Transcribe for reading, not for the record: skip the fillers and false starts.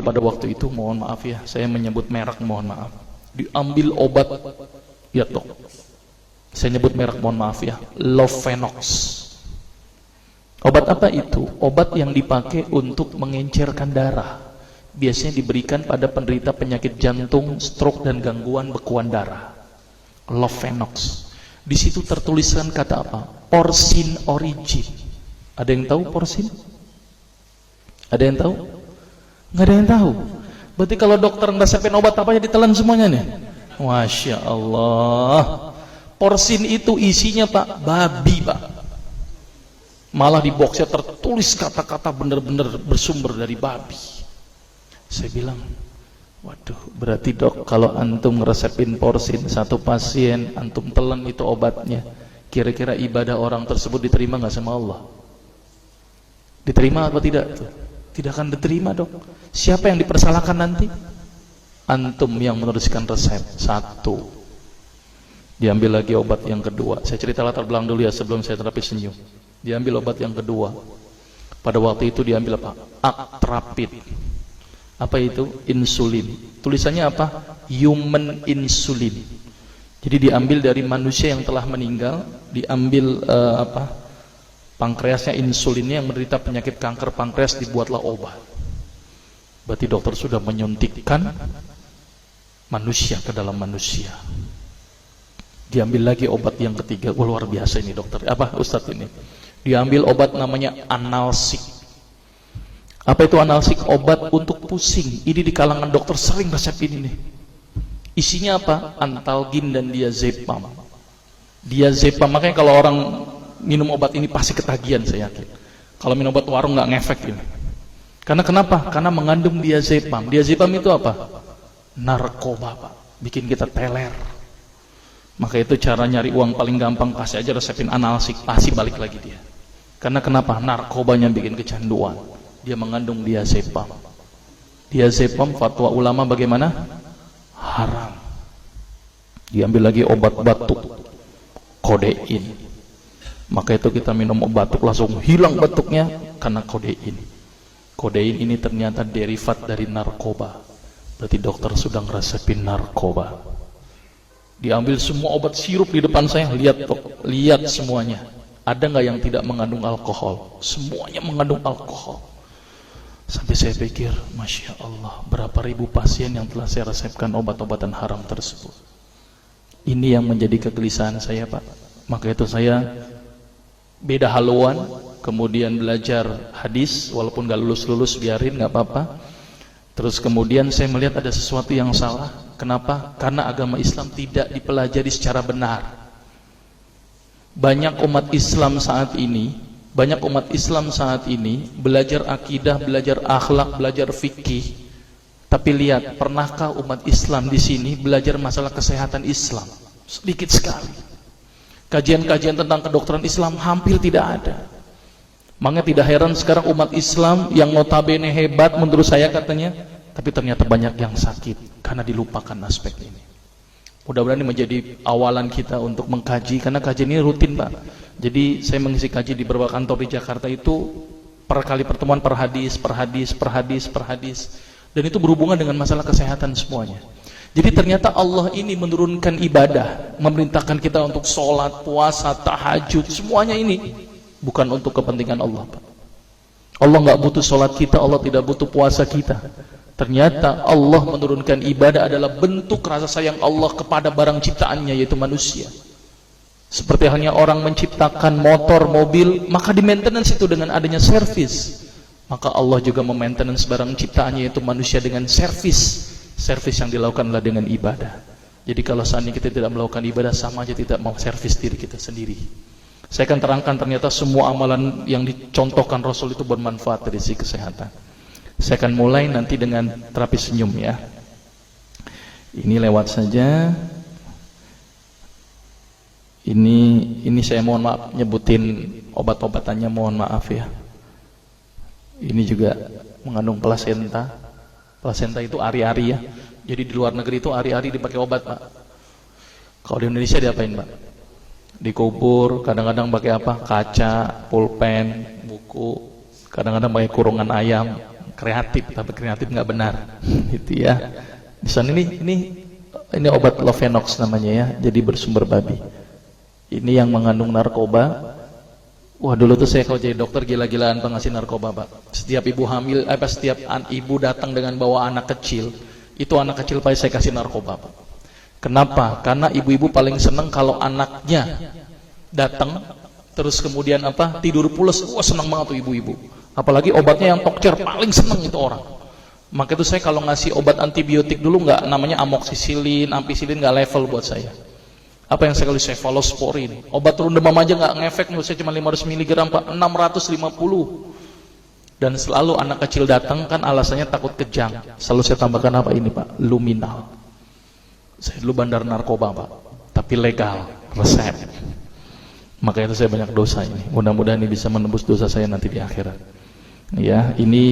pada waktu itu, mohon maaf ya, saya menyebut merek, mohon maaf. Diambil obat, ya dok, saya nyebut merek, mohon maaf ya, Lovenox. Obat apa itu? Obat yang dipakai untuk mengencerkan darah. Biasanya diberikan pada penderita penyakit jantung, stroke, dan gangguan bekuan darah. Lovenox. Di situ tertuliskan kata apa? Porsin origin. Ada yang tahu porsin? Ada yang tahu? Nggak ada yang tahu. Berarti kalau dokter ngeresepin obat apa aja ditelan semuanya nih. Masya Allah. Porsin itu isinya pak, babi pak. Malah di boxnya tertulis kata-kata bener-bener bersumber dari babi. Saya bilang, waduh, berarti dok kalau antum ngeresepin porsin satu pasien, antum telan itu obatnya, kira-kira ibadah orang tersebut diterima nggak sama Allah? Diterima atau tidak tuh? Tidak akan diterima dok. Siapa yang dipersalahkan nanti? Antum yang menuliskan resep. Satu. Diambil lagi obat yang kedua. Saya cerita latar belakang dulu ya sebelum saya terapi senyum. Diambil obat yang kedua. Pada waktu itu diambil apa? Atrapid. Apa itu? Insulin. Tulisannya apa? Human insulin. Jadi diambil dari manusia yang telah meninggal, diambil pankreasnya, insulinnya, yang menderita penyakit kanker pankreas, dibuatlah obat. Berarti dokter sudah menyuntikkan manusia ke dalam manusia. Diambil lagi obat yang ketiga. Wah, luar biasa ini dokter. Apa Ustadz ini? Diambil obat namanya analsik. Apa itu analsik? Obat untuk pusing. Ini di kalangan dokter sering resep ini nih. Isinya apa? Antalgin dan diazepam. Diazepam, makanya kalau orang minum obat ini pasti ketagihan, saya yakin. Kalau minum obat warung nggak ngefek ini. Karena kenapa? Karena mengandung diazepam. Diazepam itu apa? Narkoba pak. Bikin kita teler. Maka itu cara nyari uang paling gampang, kasih aja resepin analsik, pasti balik lagi dia. Karena kenapa? Narkobanya bikin kecanduan. Dia mengandung diazepam. Diazepam fatwa ulama bagaimana? Haram. Diambil lagi obat batuk, kodein. Maka itu kita minum obat batuk langsung hilang batuknya karena kodein. Kodein ini ternyata derivat dari narkoba. Berarti dokter sudah ngeresepin narkoba. Diambil semua obat sirup di depan saya, lihat lihat semuanya. Ada nggak yang tidak mengandung alkohol? Semuanya mengandung alkohol. Sampai saya pikir, Masya Allah, berapa ribu pasien yang telah saya resepkan obat-obatan haram tersebut. Ini yang menjadi kegelisahan saya pak. Maka itu saya beda haluan, kemudian belajar hadis, walaupun gak lulus-lulus biarin, gak apa-apa. Terus kemudian saya melihat ada sesuatu yang salah. Kenapa? Karena agama Islam tidak dipelajari secara benar. Banyak umat Islam saat ini belajar akidah, belajar akhlak, belajar fikih. Tapi lihat, pernahkah umat Islam di sini belajar masalah kesehatan Islam? Sedikit sekali. Kajian-kajian tentang kedokteran Islam hampir tidak ada. Makanya tidak heran sekarang umat Islam yang notabene hebat menurut saya katanya, tapi ternyata banyak yang sakit karena dilupakan aspek ini. Mudah-mudahan ini menjadi awalan kita untuk mengkaji, karena kajian ini rutin pak. Jadi saya mengisi kaji di beberapa kantor di Jakarta itu per kali pertemuan, per hadis. Dan itu berhubungan dengan masalah kesehatan semuanya. Jadi ternyata Allah ini menurunkan ibadah, memerintahkan kita untuk sholat, puasa, tahajud, semuanya ini bukan untuk kepentingan Allah pak. Allah nggak butuh sholat kita, Allah tidak butuh puasa kita. Ternyata Allah menurunkan ibadah adalah bentuk rasa sayang Allah kepada barang ciptaannya, yaitu manusia. Seperti halnya orang menciptakan motor, mobil, maka di maintenance itu dengan adanya servis. Maka Allah juga memaintenance barang ciptaannya, yaitu manusia, dengan servis. Servis yang dilakukan adalah dengan ibadah. Jadi kalau seandainya kita tidak melakukan ibadah, sama aja tidak mau servis diri kita sendiri. Saya akan terangkan ternyata semua amalan yang dicontohkan Rasul itu bermanfaat dari sisi kesehatan. Saya akan mulai nanti dengan terapi senyum ya. Ini lewat saja. Ini saya mohon maaf nyebutin obat-obatannya, mohon maaf ya. Ini juga mengandung plasenta. Plasenta itu ari-ari ya. Jadi di luar negeri itu ari-ari dipakai obat pak. Kalau di Indonesia diapain pak? Dikubur, kadang-kadang pakai apa? Kaca, pulpen, buku, kadang-kadang pakai kurungan ayam. kreatif, tapi kreatif nggak benar, gitu ya. Di sana ini obat Lovenox namanya ya, jadi bersumber babi. Ini yang mengandung narkoba. Wah, dulu tuh saya kalau jadi dokter gila-gilaan pengasih narkoba, Pak. Setiap ibu hamil, setiap ibu datang dengan bawa anak kecil, itu anak kecil pasti saya kasih narkoba, Pak. Kenapa? Karena ibu-ibu paling seneng kalau anaknya datang terus kemudian tidur pules. Wah, seneng banget tuh ibu-ibu. Apalagi obatnya yang tokcer, paling seneng itu orang. Maka itu saya kalau ngasih obat antibiotik dulu nggak namanya amoxicillin, ampicillin, nggak level buat saya. Apa yang saya kasih? Cephalosporin. Obat turun demam aja nggak ngefek, menurut saya cuma 500 mg, Pak, 650. Dan selalu anak kecil datang kan alasannya takut kejang. Selalu saya tambahkan apa ini, Pak? Luminal. Saya dulu bandar narkoba, Pak, tapi legal, resep. Makanya itu saya banyak dosa ini. Mudah-mudahan ini bisa menembus dosa saya nanti di akhirat. Ya, ini